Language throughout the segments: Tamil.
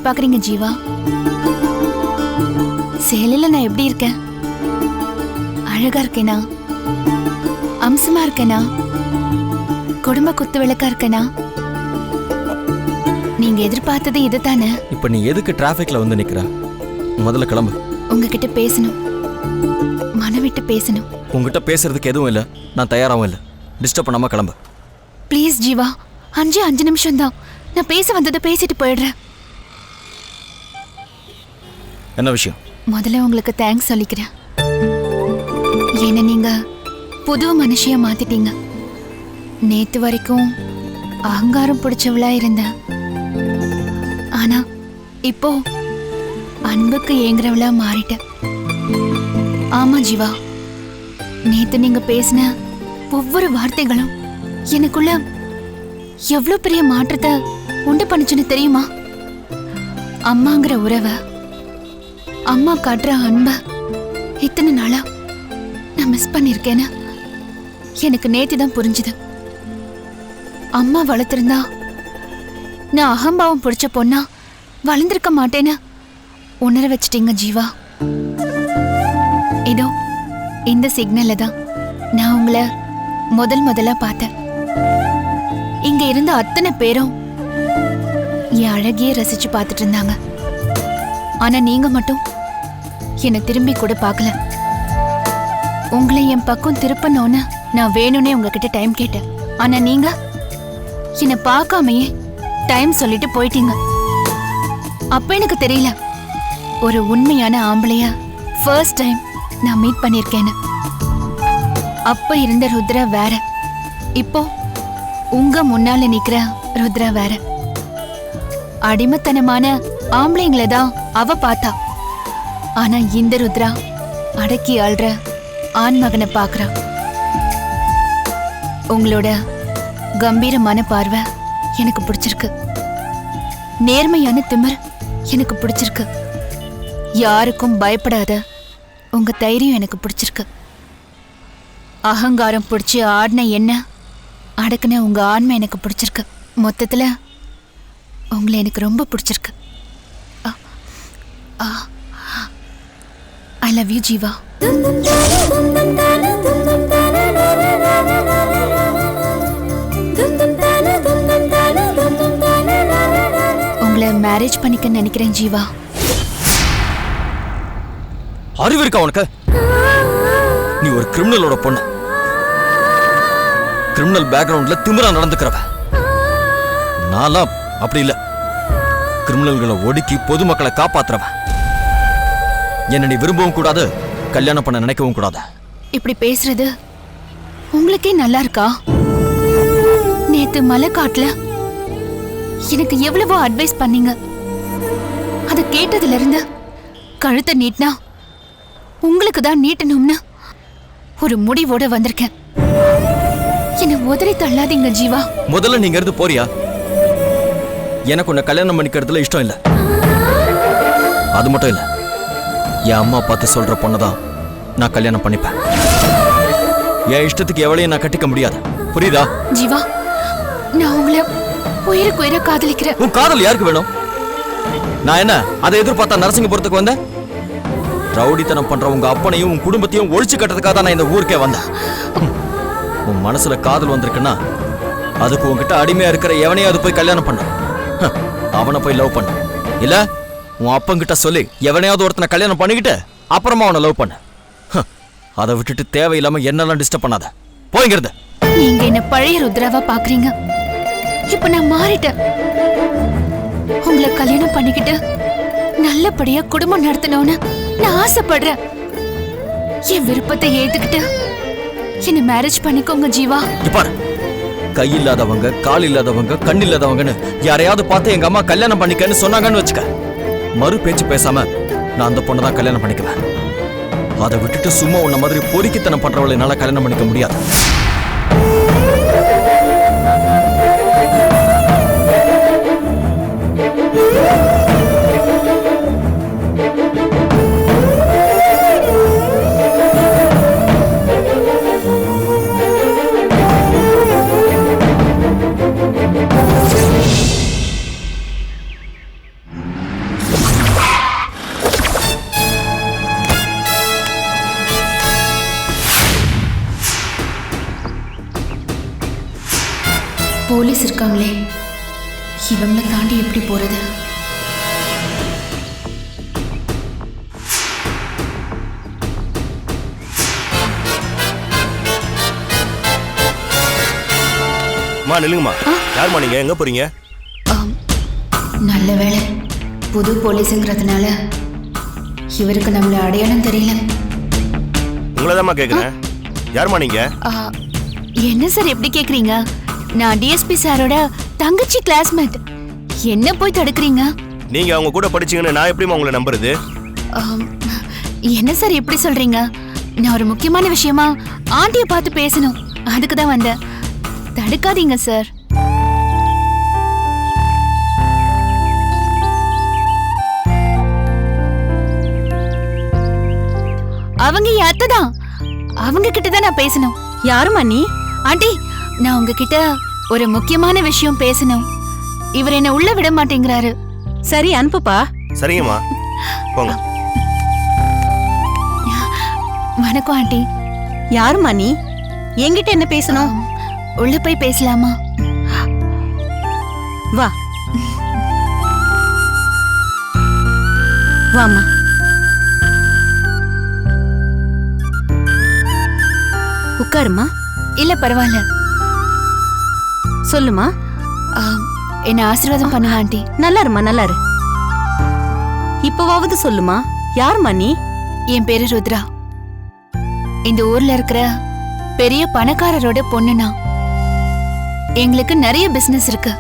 பாக்குறீங்க ஜீவா? சேலையில நான் எப்படி இருக்கேன்? அழகா இருக்கேனா? அம்சமா இருக்கேனா? குடும்ப குத்து விளக்கா இருக்கேனா? நீங்க எதிர்பார்த்தது இதுதானே? இப்ப நீ எதுக்கு டிராபிக்ல வந்து நிக்கிற? முதல்ல கிளம்பு. உங்ககிட்ட பேசணும், மனம் விட்டு பேசணும். உங்ககிட்ட பேசுறதுக்கு எதுவும் இல்ல, நான் தயாராகவும் இல்ல. டிஸ்டர்ப் பண்ணாம கிளம்பு. ப்ளீஸ் ஜீவா, 5 நிமிஷம் தான். நான் பேச வந்ததை பேசிட்டு போயிடுறேன். என்ன விஷயம்? முதல்ல உங்களுக்கு தேங்க்ஸ் சொல்லிக்கிறேன். என்ன நீங்க புது மனுஷியா மாத்திட்டீங்க. நேத்து வரைக்கும் அகங்காரம் பிடிச்சவளா இருந்தேன். ஆனா இப்போ அன்புக்கு ஏங்குறவளா மாறிட்டேன். ஆமா ஜீவா, நேத்து நீங்க பேசின ஒவ்வொரு வார்த்தைகளும் எனக்குள்ள எவ்வளவு பெரிய மாற்றத்தை உண்டு பண்ணுச்சுன்னு தெரியுமா? அம்மாங்கிற உறவை, அம்மா காட்டுற அன்ப இத்தனை நாளா நான் மிஸ் பண்ணிருக்கேன்னு எனக்கு நேத்து தான் புரிஞ்சுது. அம்மா வளர்த்திருந்தா நான் அகம்பாவம் பிடிச்ச பொண்ணா வளர்ந்திருக்க மாட்டேன்னு உணர வச்சிட்டீங்க ஜீவா. இதோ இந்த சிக்னல்ல தான் நான் உங்களை முதலா பார்த்தேன். இங்க இருந்த அத்தனை பேரும் என் அழகிய ரசிச்சு பார்த்துட்டு இருந்தாங்க. ஆனா நீங்க மட்டும் என்னை திரும்பி கூட பார்க்கல. உங்களை என் பக்கம் திருப்பணும்னு நான் வேணும்னே உங்ககிட்ட டைம் கேட்டேன். ஆனா நீங்க என்னை பார்க்காமையே டைம் சொல்லிட்டு போயிட்டீங்க. அப்ப எனக்கு தெரியல ஒரு உண்மையான ஆம்பளைய ஃபர்ஸ்ட் டைம் நான் மீட் பண்ணிருக்கேன்னு. அப்ப இருந்த ருத்ரா வேற, இப்போ உங்க முன்னால நிக்கிற ருத்ரா வேற. அடிமைத்தனமான ஆம்பளைங்களை தான் அவ பார்த்தா. ஆனா இந்த ருத்ரா அடக்கி ஆள்ற ஆண் மகனை பாக்குறா. உங்களோட கம்பீரமான பார்வை எனக்கு பிடிச்சிருக்கு. நேர்மையான திமிர் எனக்கு பிடிச்சிருக்கு. யாருக்கும் பயப்படாத உங்க தைரியம் எனக்கு பிடிச்சிருக்கு. அகங்காரம் பிடிச்சி ஆடின என்ன அடக்குன உங்க ஆண்மை எனக்கு பிடிச்சிருக்கு. மொத்தத்துல உங்களை எனக்கு ரொம்ப பிடிச்சிருக்கு. I love you Jeeva. உங்களை மேரேஜ் பண்ணிக்க நினைக்கிறேன் ஜீவா. அறிவு இருக்கா உனக்கு? நீ ஒரு கிரிமினலோட பொண்ணு. கிரிமினல் பேக்ரவுண்ட்ல திமிரா நடந்துக்கிறவ. நான்லாம் அப்படி இல்ல. கிரிமினல்களை ஒடுக்கி பொதுமக்களை காப்பாத்துறவன். என்ன நீ விரும்பவும் கூடாது, கல்யாணம் பண்ண நினைக்கவும் கூடாது. இப்படி பேசுறது உங்களுக்கே நல்லா இருக்கா? நேத்து மலைக்காட்டுல எனக்கு எவ்வளவோ அட்வைஸ் பண்ணீங்க. அதை கேட்டதுல இருந்து கழுத்தை நீட்டினா உங்களுக்கு தான் நீட்டணும்னு ஒரு முடிவோட வந்திருக்கேன். என்ன உதறி தள்ளாதீங்க ஜீவா. முதல்ல நீங்க இருந்து போறியா? எனக்கு உன்னை கல்யாணம் பண்ணிக்கிறதுல இஷ்டம் இல்ல. அது மட்டும் இல்ல, என் அம்மா பார்த்து சொல்ற பொண்ணதான் நான் கல்யாணம் பண்ணிப்பேன். என் இஷ்டத்துக்கு எவளையும் நான் கட்டிக்க முடியாது. புரியுதா? ஜீவா, நான் உங்களை உயிருக்கு உயிரை காதலிக்கிறேன். உன் காதல் யாருக்கு வேணும்? நான் என்ன அதை எதிர்பார்த்தா நரசிங்கபுரத்துக்கு வந்தேன்? ரவுடித்தனம் பண்ற உங்க அப்பனையும் உன் குடும்பத்தையும் ஒழிச்சு கட்டுறதுக்காக தான் நான் இந்த ஊருக்கே வந்தேன். உன் மனசுல காதல் வந்திருக்குன்னா அதுக்கு உன்கிட்ட அடிமையா இருக்கிற எவனையாவது போய் கல்யாணம் பண்ண, அவனை போய் லவ் பண்ண. இல்ல உன் அப்பங்கிட்ட சொல்லி எவனையாவது ஒருத்தனை கல்யாணம் பண்ணிக்கிட்டு அப்புறமா அவனை லவ் பண்ண. அதை விட்டுட்டு தேவையில்லாம என்னெல்லாம் டிஸ்டர்ப் பண்ணாத. போய்ங்கிறது. நீங்க என்ன பழைய ருத்ராவா பாக்குறீங்க. இப்ப நான் மாறிட்டேன். உங்களை கல்யாணம் பண்ணிக்கிட்டு நல்லபடியா குடும்பம் நடத்தணும்னு நான் ஆசைப்படுறேன். என் விருப்பத்தை ஏத்துக்கிட்டு என்ன மேரேஜ் பண்ணிக்கோங்க ஜீவா. பாரு, கை இல்லாதவங்க, கால் இல்லாதவங்க, கண் இல்லாதவங்கன்னு யாரையாவது பார்த்து எங்க அம்மா கல்யாணம் பண்ணிக்கன்னு சொன்னாங்கன்னு வச்சுக்க, மறு பேச்சு பேசாம நான் அந்த பொண்ணை தான் கல்யாணம் பண்ணிக்குவேன். அதை விட்டுட்டு சும்மா உன்ன மாதிரி பொறுக்கித்தனம் பண்றவளை என்னால கல்யாணம் பண்ணிக்க முடியாது. போலீஸ் இருக்காங்களே, இவங்களை தாண்டி எப்படி போறது? நில்லுங்கம்மா. யாருமா நீங்க? எங்க போறீங்க? நல்ல வேளை புது போலீஸுங்கிறதுனால இவருக்கு நம்மள அடையாளம் தெரியல. உங்களதாம்மா கேக்குறேன். யாருமா நீங்க? என்ன சார் எப்படி கேக்குறீங்க? நான் டிஎஸ்பி சாரோட தங்கச்சி கிளாஸ்மேட். என்ன போய் தடுக்கிறீங்க? நீங்க அவங்க கூட படிச்சீங்கன்னு நான் எப்படிமா உங்களை நம்புறது? என்ன சார் எப்படி சொல்றீங்க? நான் ஒரு முக்கியமான விஷயமா ஆண்டியை பார்த்து பேசணும், அதுக்கு தான் வந்தேன். தடுக்காதீங்க சார். அவங்க அத்தை தான், அவங்க கிட்ட தான் நான் பேசணும். யாருமா நீ? ஆண்டி, நான் உங்ககிட்ட ஒரு முக்கியமான விஷயம் பேசணும். இவர் என்ன உள்ள விட மாட்டேங்கிறாரு. சரி அனுப்புப்பா. சரிங்கம்மா, போங்க. வணக்கம் ஆண்டி. யாருமா நீ? என்கிட்ட என்ன பேசணும்? உள்ள போய் பேசலாமா? வா வாமா. உட்காருமா. இல்ல பரவாயில்ல. சொல்லுமா. என்ன ஆசீர்வாதம் பண்ணுங்க ஆண்டி. நல்லா இருமா, நல்லா இரு. இப்பவாவது சொல்லுமா, யாருமா நீ? என் பேரு ருத்ரா. இந்த ஊர்ல இருக்கிற பெரிய பணக்காரரோட பொண்ணுனா. எங்களுக்கு நிறைய பிசினஸ் இருக்கு.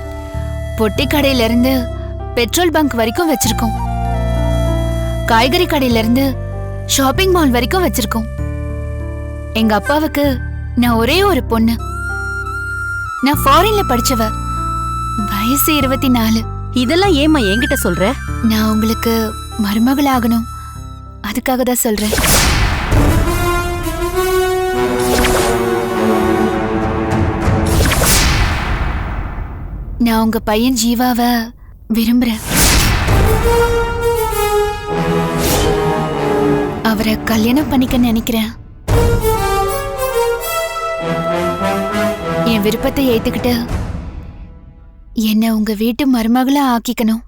பொட்டி கடையில இருந்து பெட்ரோல் பங்க் வரைக்கும் வச்சிருக்கோம். காய்கறி கடையில இருந்து ஷாப்பிங் மால் வரைக்கும் வச்சிருக்கோம். எங்க அப்பாவுக்கு நான் ஒரே ஒரு பொண்ணு. நான் ஃபாரின்ல படிச்சவ. வயசு 24. இதெல்லாம் ஏமா என்கிட்ட சொல்ற? நான் உங்களுக்கு மருமகள் ஆகணும், அதுக்காக தான் சொல்றேன். நான் உங்க பையன் ஜீவாவை விரும்புறேன். அவரை கல்யாணம் பண்ணிக்க நினைக்கிறேன். என் விருப்பத்தை ஏத்துக்கிட்டு என்ன உங்க வீட்டு மருமகளா ஆக்கிக்கணும்.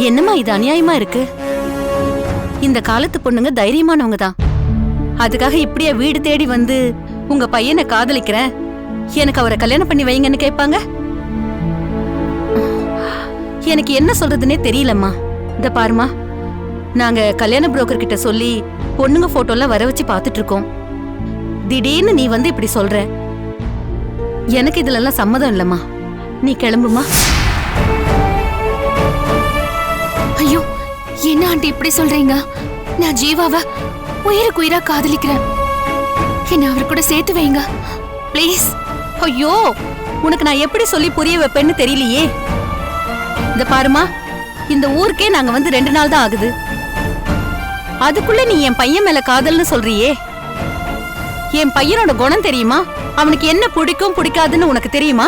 என்னம்மா இது அநியாயமா இருக்கு? இந்த காலத்து பொண்ணுங்க தைரியமானவங்க தான். அதுக்காக இப்படியே வீடு தேடி வந்து உங்க பையனை காதலிக்கிறேன், எனக்கு அவரை கல்யாணம் பண்ணி வைங்கன்னு கேட்பாங்க? எனக்கு என்ன சொல்றதுன்னே தெரியலம்மா. இந்த பாருமா, நாங்க கல்யாண புரோக்கர் கிட்ட சொல்லி பொண்ணுங்க போட்டோலாம் வர வச்சு பாத்துட்டு இருக்கோம். திடீர்னு நீ வந்து இப்படி சொல்ற, எனக்கு இதுல எல்லாம் சம்மதம் இல்லம்மா. நீ கிளம்புமா. ஐயோ, என்ன ஆண்டி இப்படி சொல்றீங்க? நான் ஜீவாவை உயிருக்கு உயிரா காதலிக்கிறேன். என்ன அவர் கூட சேர்த்து வைங்க ப்ளீஸ். ஐயோ, உனக்கு நான் எப்படி சொல்லி புரிய வைப்பேன்னு தெரியலையே. இந்த பாருமா, இந்த ஊருக்கே நாங்க வந்து 2 நாள் தான் ஆகுது. அதுக்குள்ள நீ என் பையன் மேல காதல்னு சொல்றியே. என் பையனோட குணம் தெரியுமா? அவனுக்கு என்ன பிடிக்கும் பிடிக்காதுன்னு உனக்கு தெரியுமா?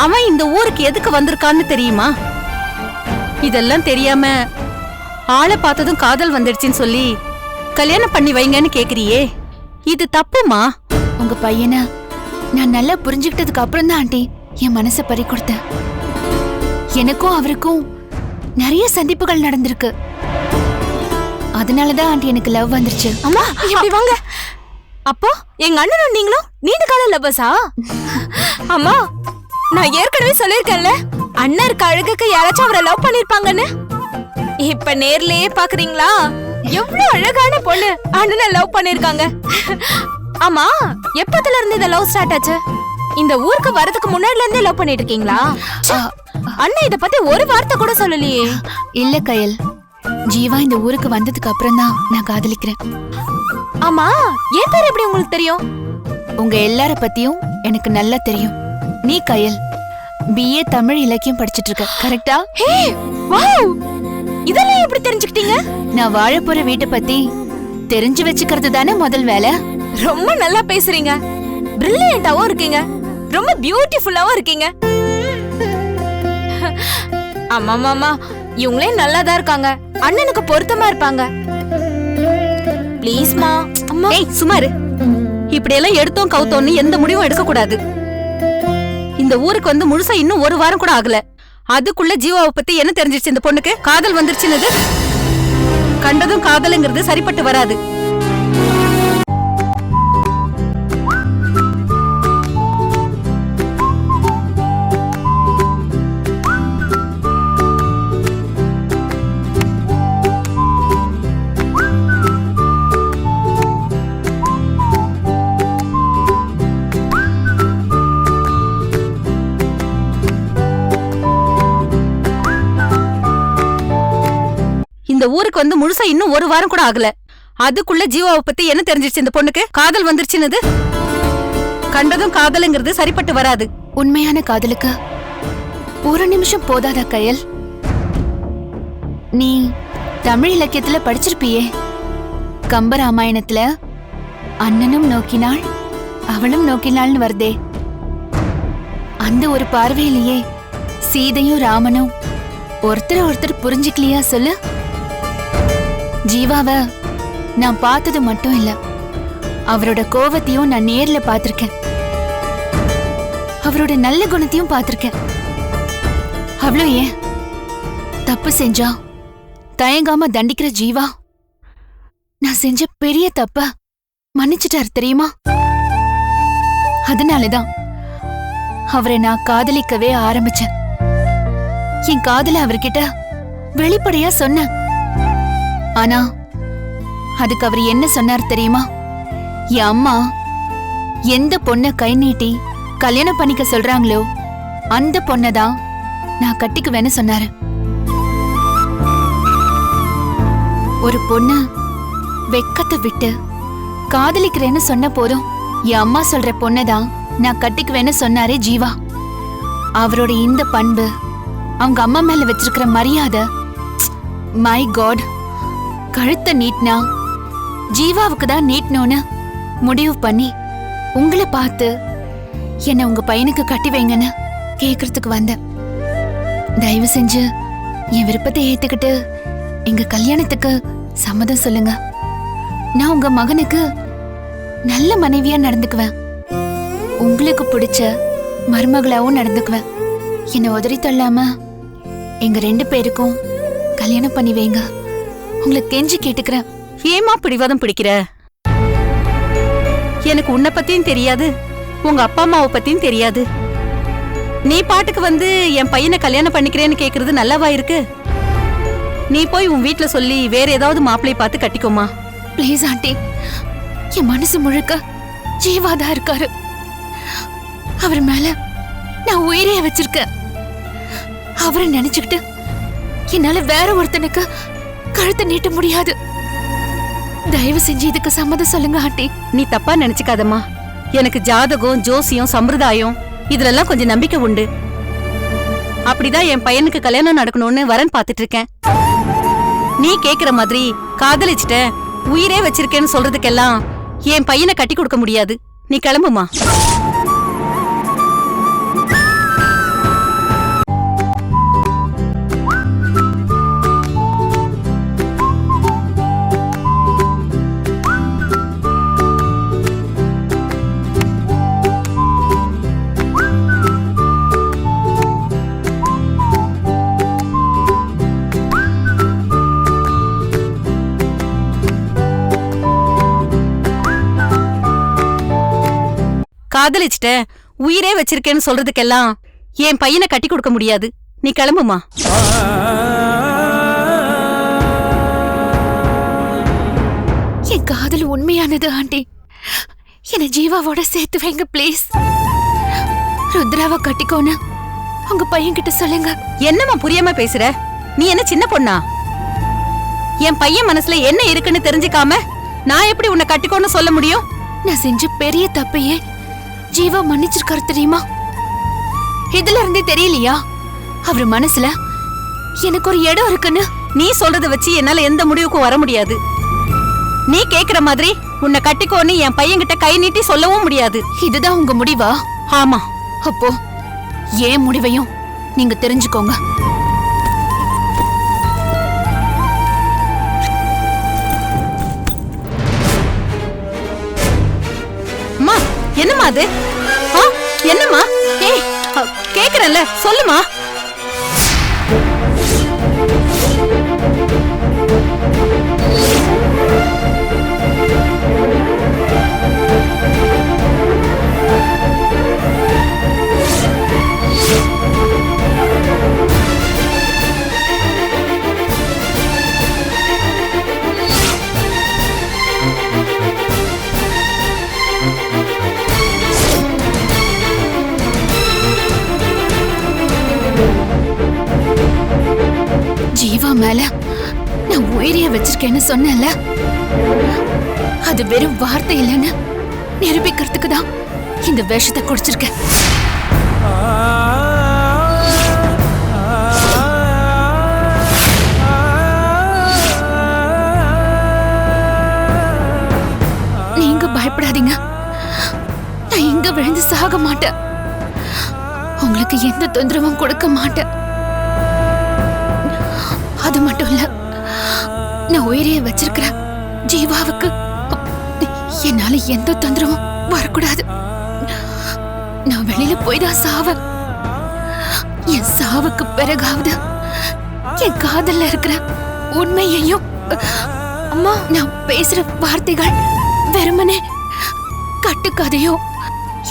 அவன் இந்த ஊருக்கு எதுக்கு வந்திருக்கான்னு தெரியுமா? இதெல்லாம் தெரியாம ஆளை பார்த்ததும் காதல் வந்துடுச்சுன்னு சொல்லி கல்யாணம் பண்ணி வைங்கன்னு கேக்குறியே, இது தப்புமா? உங்க பையனை நான் நல்லா புரிஞ்சுக்கிட்டதுக்கு அப்புறம் தான் ஆண்டி என் மனசை பறி கொடுத்தேன். எனக்கும் அவருக்கும் நிறைய சந்திப்புகள் நடந்திருக்கு. அதனாலதான் ஆண்டி எனக்கு லவ் வந்துருச்சு. அம்மா இப்படி வாங்க. அப்போ எங்க அண்ணனும் நீங்களும் நீண்ட கால லவ்வர்ஸா? அம்மா, நான் ஏற்கனவே சொல்லிருக்கேன்ல, அண்ணன் இருக்க அழகுக்கு யாராச்சும் அவரை லவ் பண்ணிருப்பாங்கன்னு. இப்ப நேர்லயே பாக்குறீங்களா எவ்வளவு அழகான பொண்ணு அண்ணனை லவ் பண்ணிருக்காங்க. ஆமா, எப்பத்துல இருந்து இந்த லவ் ஸ்டார்ட் ஆச்சு? இந்த ஊருக்கு வரதுக்கு முன்னாடில இருந்தே லவ் பண்ணிட்டு இருக்கீங்களா? அண்ணன் இத பத்தி ஒரு வார்த்தை கூட சொல்லலையே. இல்ல கயல், ஜீவா இந்த ஊருக்கு வந்ததுக்கு அப்புறம் தான் நான் காதலிக்கிறேன். ஆமா, என் பேர் எப்படி உங்களுக்கு தெரியும்? உங்க எல்லார பத்தியும் எனக்கு நல்லா தெரியும். நீ கயல் BA தமிழ் இலக்கியம் படிச்சிட்டு இருக்க, கரெக்டா? ஹே வாவ், இதெல்லாம் எப்படி தெரிஞ்சுக்கிட்டீங்க? நான் வாழ போற வீட்டை பத்தி தெரிஞ்சு வச்சுக்கிறது தானே முதல் வேலை. ரொம்ப நல்லா பேசுறீங்க, பிரில்லியண்டாவும் இருக்கீங்க, ரொம்ப பியூட்டிஃபுல்லாவும் இருக்கீங்க. ஆமா மாமா, இவங்களே நல்லாதான் இருக்காங்க, அண்ணனுக்கு பொருத்தமா இருப்பாங்க. ப்ளீஸ்மா. அம்மா ஏய் சுமாரு, இப்படியெல்லாம் எடுத்தோம் கவுத்தோன்னு எந்த முடிவும் எடுக்க கூடாது. இந்த ஊருக்கு வந்து முழுசா இன்னும் ஒரு வாரம் கூட ஆகல, அதுக்குள்ள ஜீவாவை பத்தி என்ன தெரிஞ்சிருச்சு இந்த பொண்ணுக்கு? காதல் வந்துருச்சுன்னு கண்டதும் காதலுங்கிறது சரிப்பட்டு வராது. இந்த ஊருக்கு வந்து முழுசா இன்னும் ஒரு வாரம் கூட ஆகல, அதுக்குள்ள ஜீவாவை பத்தி என்ன தெரிஞ்சிருச்சு இந்த பொண்ணுக்கு? காதல் வந்துருச்சுன்னு கண்டதும் காதலுங்கிறது சரிப்பட்டு வராது. உண்மையான காதலுக்கு ஒரு நிமிஷம் போதாதா கயல்? நீ தமிழ் இலக்கியத்துல படிச்சிருப்பியே, கம்பராமாயணத்துல அண்ணனும் நோக்கினாள் அவளும் நோக்கினாள்னு வருதே. அந்த ஒரு பார்வையிலேயே சீதையும் ராமனும் ஒருத்தர் புரிஞ்சுக்கலையா சொல்லு? ஜீவாவ நான் பார்த்தது மட்டும் இல்ல, அவரோட கோவத்தையும் நான் நேர்ல பார்த்திருக்கேன், அவரோட நல்ல குணத்தையும் பார்த்திருக்கேன். அவ்வளோ ஏன் தப்பு செஞ்சா தயங்காம தண்டிக்கிற ஜீவா நான் செஞ்ச பெரிய தப்ப மன்னிச்சிட்டாரு தெரியுமா? அதனாலதான் அவரை நான் காதலிக்கவே ஆரம்பிச்சேன். என் காதல அவர்கிட்ட வெளிப்படையா சொன்னேன். ஆனா அதுக்கு அவர் என்ன சொன்னார் தெரியுமா? என் அம்மா எந்த பொண்ண கை நீட்டி கல்யாணம் பண்ணிக்க சொல்றாங்களோ அந்த பொண்ணதான் நான் கட்டிக்குவேன்னு சொன்னாரு. ஒரு பொண்ணு வெக்கத்தை விட்டு காதலிக்கிறேன்னு சொன்ன போதும் என் அம்மா சொல்ற பொண்ணதான் நான் கட்டிக்குவேன்னு சொன்னாரே ஜீவா. அவரோட இந்த பண்பு, அவங்க அம்மா மேல வச்சிருக்கிற மரியாதை, மை காட், கழுத்தை நீட்னா ஜீவாவுக்கு தான் நீட்னோன்னு முடிவு பண்ணி உங்களை பார்த்து என்ன உங்க பையனுக்கு கட்டி வைங்கன்னு கேக்குறதுக்கு வந்தேன். தயவு செஞ்சு என் விருப்பத்தை ஏத்துக்கிட்டு எங்க கல்யாணத்துக்கு சம்மதம் சொல்லுங்க. நான் உங்க மகனுக்கு நல்ல மனைவியா நடந்துக்குவேன், உங்களுக்கு பிடிச்ச மருமகளாவும் நடந்துக்குவேன். என்னை உதறி தள்ளாம எங்க 2 பேருக்கும் கல்யாணம் பண்ணி வைங்க, உங்களை கெஞ்சி கேட்டுக்கிறேன். ஏமா பிடிவாதம் பிடிக்கிற? எனக்கு உன்னை பத்தியும் தெரியாது, உங்க அப்பா அம்மாவை பத்தியும் தெரியாது. நீ பாட்டுக்கு வந்து என் பையனை கல்யாணம் பண்ணிக்கிறேன்னு கேக்குறது நல்லாவா இருக்கு? நீ போய் உன் வீட்டுல சொல்லி வேற ஏதாவது மாப்பிள்ளை பார்த்து கட்டிக்கோமா. ப்ளீஸ் ஆண்டி, என் மனசு முழுக்க ஜீவாதான் இருக்காரு. அவர் மேல நான் உயிரைய வச்சிருக்கேன். அவரை நினைச்சுக்கிட்டு என்னால வேற ஒருத்தனுக்கு கழுத்தை நீட்ட முடியாது. தயவு செஞ்சு இதுக்கு சம்மதம் சொல்லுங்க ஆண்டி. நீ தப்பா நினைச்சுக்காதம்மா. எனக்கு ஜாதகம், ஜோசியம், சம்பிரதாயம் இதுலெல்லாம் கொஞ்சம் நம்பிக்கை உண்டு. அப்படிதான் என் பையனுக்கு கல்யாணம் நடக்கணும்னு வரன் பார்த்துட்டு இருக்கேன். நீ கேக்குற மாதிரி காதலிச்சிட்ட உயிரே வச்சிருக்கேன்னு சொல்றதுக்கெல்லாம் என் பையனை கட்டி கொடுக்க முடியாது. நீ கிளம்புமா. காதலிச்சிட்ட உயிரே வச்சிருக்கேன்னு சொல்றதுக்கெல்லாம் என் பையனை கட்டி கொடுக்க முடியாது. நீ கிளம்புமா. என் காதல் உண்மையானது ஆண்டி. என்ன ஜீவாவோட சேர்த்து வைங்க ப்ளீஸ். ருத்ராவை கட்டிக்கோன்னு உங்க பையன் கிட்ட சொல்லுங்க. என்னம்மா புரியாம பேசுற? நீ என்ன சின்ன பொண்ணா? என் பையன் மனசுல என்ன இருக்குன்னு தெரிஞ்சுக்காம நான் எப்படி உன்னை கட்டிக்கோன்னு சொல்ல முடியும்? நான் செஞ்ச பெரிய தப்பையே ஜீவா மன்னிச்சிருக்காரு தெரியுமா? இதுல இருந்தே தெரியலையா அவர் மனசுல எனக்கு ஒரு இடம் இருக்குன்னு? நீ சொல்றத வச்சு என்னால எந்த முடிவுக்கும் வர முடியாது. நீ கேக்குற மாதிரி உன்னை கட்டிக்கோன்னு என் பையன்கிட்ட கை நீட்டி சொல்லவும் முடியாது. இதுதான் உங்க முடிவா? ஆமா. அப்போ ஏன் முடிவையும் நீங்க தெரிஞ்சுக்கோங்க. அம்மா என்னம்மா அது? ஆ, என்னம்மா? ஏய், கேக்குறேன்ல, சொல்லுமா. ஜீவா மேல நான் உயிரிய வச்சிருக்கேன்னு சொன்னேன்ல, அது வெறும் வார்த்தை இல்லைன்னு நிரூபிக்கிறதுக்கு தான் இந்த விஷத்தை குடிச்சிருக்கேன். நீங்க பயப்படாதீங்க, நான் இங்க விழுந்து சாக மாட்டேன். உங்களுக்கு எந்த தொந்தரவும் கொடுக்க மாட்டேன். அது மட்டும் இல்ல, நான் உயிரையே வச்சிருக்கிறேன். ஜீவாவுக்கு என்னால எந்த தொந்தரவும் வரக்கூடாது. நான் வெளியில போய் தான் சாவேன். என் சாவுக்கு பிறகாவது என் காதல்ல இருக்கிற உண்மையையும், அம்மா நான் பேசுற வார்த்தைகள் வெறுமனே கட்டுக்கதையோ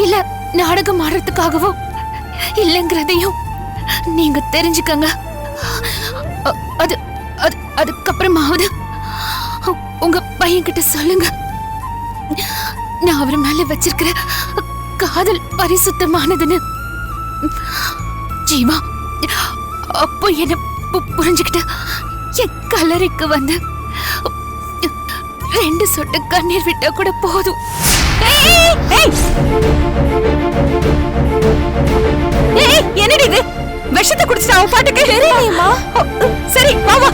இல்ல நாடகம் ஆடுறதுக்காகவோ இல்லைங்கிறதையும் நீங்க தெரிஞ்சுக்கங்க. அது அது அதுக்கப்புறமாவது உங்க பையன்கிட்ட சொல்லுங்க, நான் அவர் மேல வச்சிருக்கிற காதல் பரிசுத்தமானதுன்னு. ஜீவா அப்போ என்ன புரிஞ்சுக்கிட்டு என் கல்லறைக்கு வந்து 2 சொட்டு கண்ணீர் விட்டா கூட போதும். என்னடி இது? விஷத்தை குடிச்சிட்டு அவன் பாட்டுக்கு தெரியலையுமா? சரி வா வா.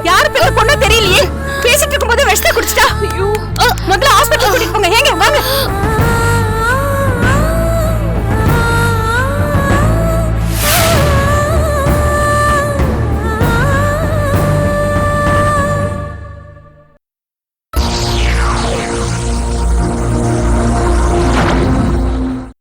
யாரு பேர் பொண்ணு தெரியலையே, பேசிட்டு இருக்கும்போது விஷத்தை குடிச்சிட்டா. முதல்ல